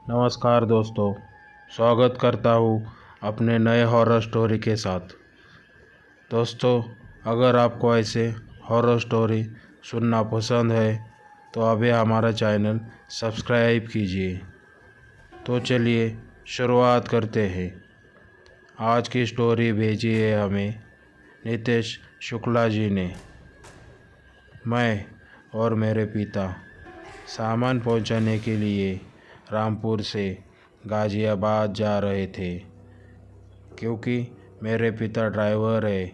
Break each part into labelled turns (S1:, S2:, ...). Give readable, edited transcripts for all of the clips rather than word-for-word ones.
S1: नमस्कार दोस्तों, स्वागत करता हूँ अपने नए हॉरर स्टोरी के साथ। दोस्तों, अगर आपको ऐसे हॉरर स्टोरी सुनना पसंद है तो अभी हमारा चैनल सब्सक्राइब कीजिए। तो चलिए शुरुआत करते हैं। आज की स्टोरी भेजी है हमें नितेश शुक्ला जी ने। मैं और मेरे पिता सामान पहुंचाने के लिए रामपुर से गाज़ियाबाद जा रहे थे। क्योंकि मेरे पिता ड्राइवर है,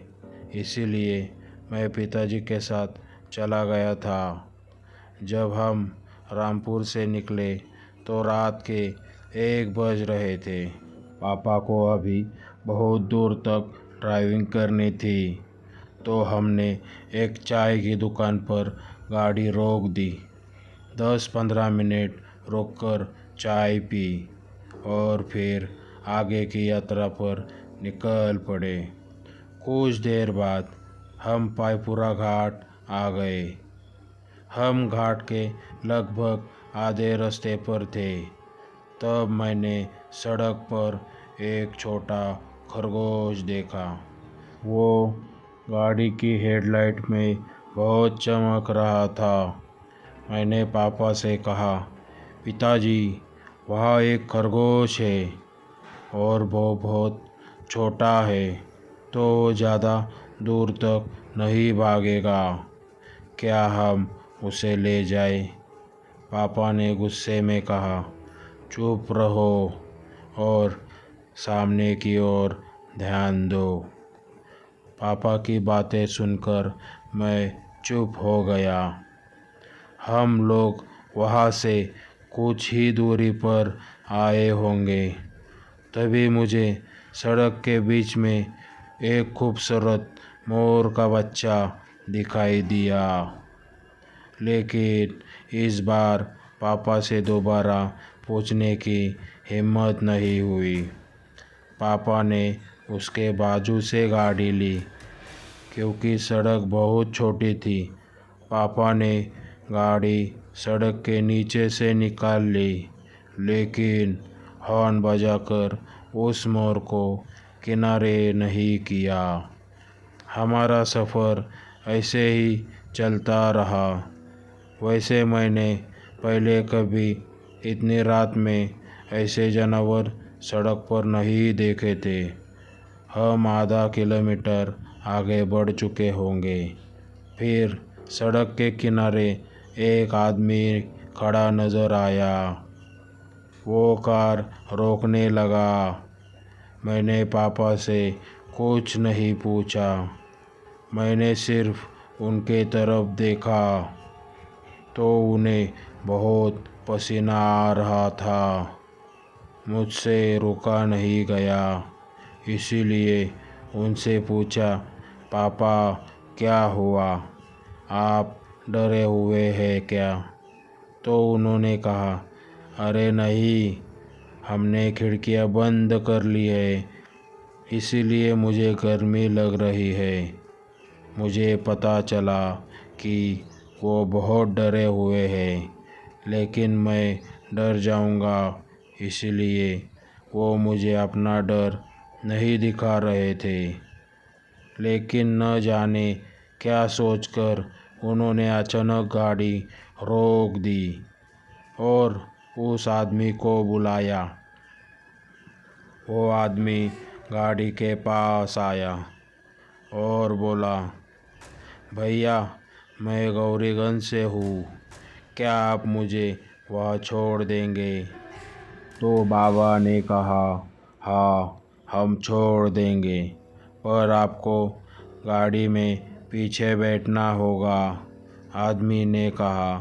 S1: इसीलिए मैं पिताजी के साथ चला गया था। जब हम रामपुर से निकले तो रात के 1 बज रहे थे। पापा को अभी बहुत दूर तक ड्राइविंग करनी थी, तो हमने एक चाय की दुकान पर गाड़ी रोक दी। 10-15 मिनट रुककर चाय पी और फिर आगे की यात्रा पर निकल पड़े। कुछ देर बाद हम पायपुरा घाट आ गए। हम घाट के लगभग आधे रास्ते पर थे, तब मैंने सड़क पर एक छोटा खरगोश देखा। वो गाड़ी की हेडलाइट में बहुत चमक रहा था। मैंने पापा से कहा, पिताजी, वहाँ एक खरगोश है और वो बहुत छोटा है, तो ज़्यादा दूर तक नहीं भागेगा। क्या हम उसे ले जाएं? पापा ने गुस्से में कहा, चुप रहो और सामने की ओर ध्यान दो। पापा की बातें सुनकर मैं चुप हो गया। हम लोग वहाँ से कुछ ही दूरी पर आए होंगे, तभी मुझे सड़क के बीच में एक खूबसूरत मोर का बच्चा दिखाई दिया। लेकिन इस बार पापा से दोबारा पूछने की हिम्मत नहीं हुई। पापा ने उसके बाजू से गाड़ी ली। क्योंकि सड़क बहुत छोटी थी, पापा ने गाड़ी सड़क के नीचे से निकाल ली, लेकिन हॉर्न बजाकर उस मोर को किनारे नहीं किया। हमारा सफ़र ऐसे ही चलता रहा। वैसे मैंने पहले कभी इतनी रात में ऐसे जानवर सड़क पर नहीं देखे थे। हम आधा किलोमीटर आगे बढ़ चुके होंगे। फिर सड़क के किनारे एक आदमी खड़ा नज़र आया। वो कार रोकने लगा। मैंने पापा से कुछ नहीं पूछा। मैंने सिर्फ उनके तरफ देखा तो उन्हें बहुत पसीना आ रहा था। मुझसे रुका नहीं गया, इसीलिए उनसे पूछा, पापा क्या हुआ? आप डरे हुए हैं क्या? तो उन्होंने कहा, अरे नहीं, हमने खिड़कियां बंद कर ली है, इसीलिए मुझे गर्मी लग रही है। मुझे पता चला कि वो बहुत डरे हुए हैं, लेकिन मैं डर जाऊंगा, इसलिए वो मुझे अपना डर नहीं दिखा रहे थे। लेकिन न जाने क्या सोचकर उन्होंने अचानक गाड़ी रोक दी और उस आदमी को बुलाया। वो आदमी गाड़ी के पास आया और बोला, भैया, मैं गौरीगंज से हूँ, क्या आप मुझे वहाँ छोड़ देंगे? तो बाबा ने कहा, हाँ, हम छोड़ देंगे, पर आपको गाड़ी में पीछे बैठना होगा। आदमी ने कहा,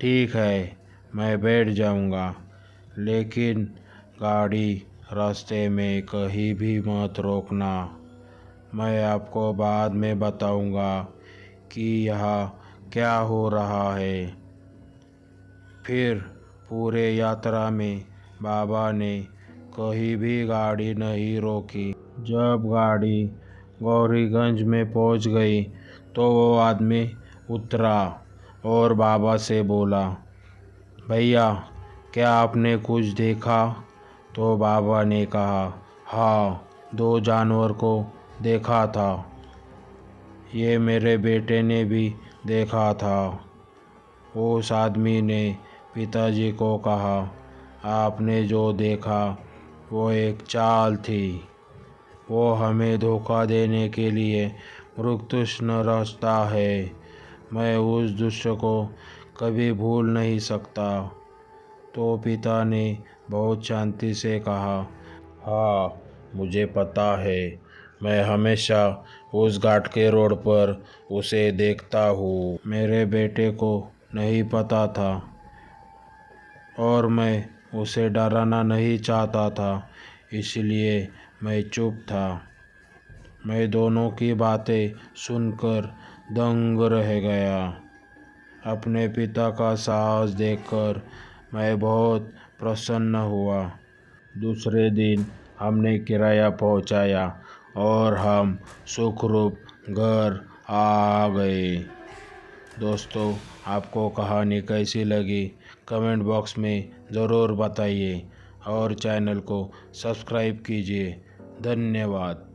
S1: ठीक है, मैं बैठ जाऊंगा, लेकिन गाड़ी रास्ते में कहीं भी मत रोकना। मैं आपको बाद में बताऊंगा कि यहाँ क्या हो रहा है। फिर पूरे यात्रा में बाबा ने कहीं भी गाड़ी नहीं रोकी। जब गाड़ी गौरीगंज में पहुंच गई तो वो आदमी उतरा और बाबा से बोला, भैया, क्या आपने कुछ देखा? तो बाबा ने कहा, हाँ, 2 जानवर को देखा था। ये मेरे बेटे ने भी देखा था। उस आदमी ने पिताजी को कहा, आपने जो देखा वो एक चाल थी। वो हमें धोखा देने के लिए मृत्युष्ण रचता है। मैं उस दुष्ट को कभी भूल नहीं सकता। तो पिता ने बहुत शांति से कहा, हाँ, मुझे पता है। मैं हमेशा उस घाट के रोड पर उसे देखता हूँ। मेरे बेटे को नहीं पता था और मैं उसे डराना नहीं चाहता था, इसलिए मैं चुप था। मैं दोनों की बातें सुनकर दंग रह गया। अपने पिता का साहस देखकर मैं बहुत प्रसन्न हुआ। दूसरे दिन हमने किराया पहुंचाया और हम सुखरूप घर आ गए। दोस्तों, आपको कहानी कैसी लगी कमेंट बॉक्स में ज़रूर बताइए और चैनल को सब्सक्राइब कीजिए। धन्यवाद।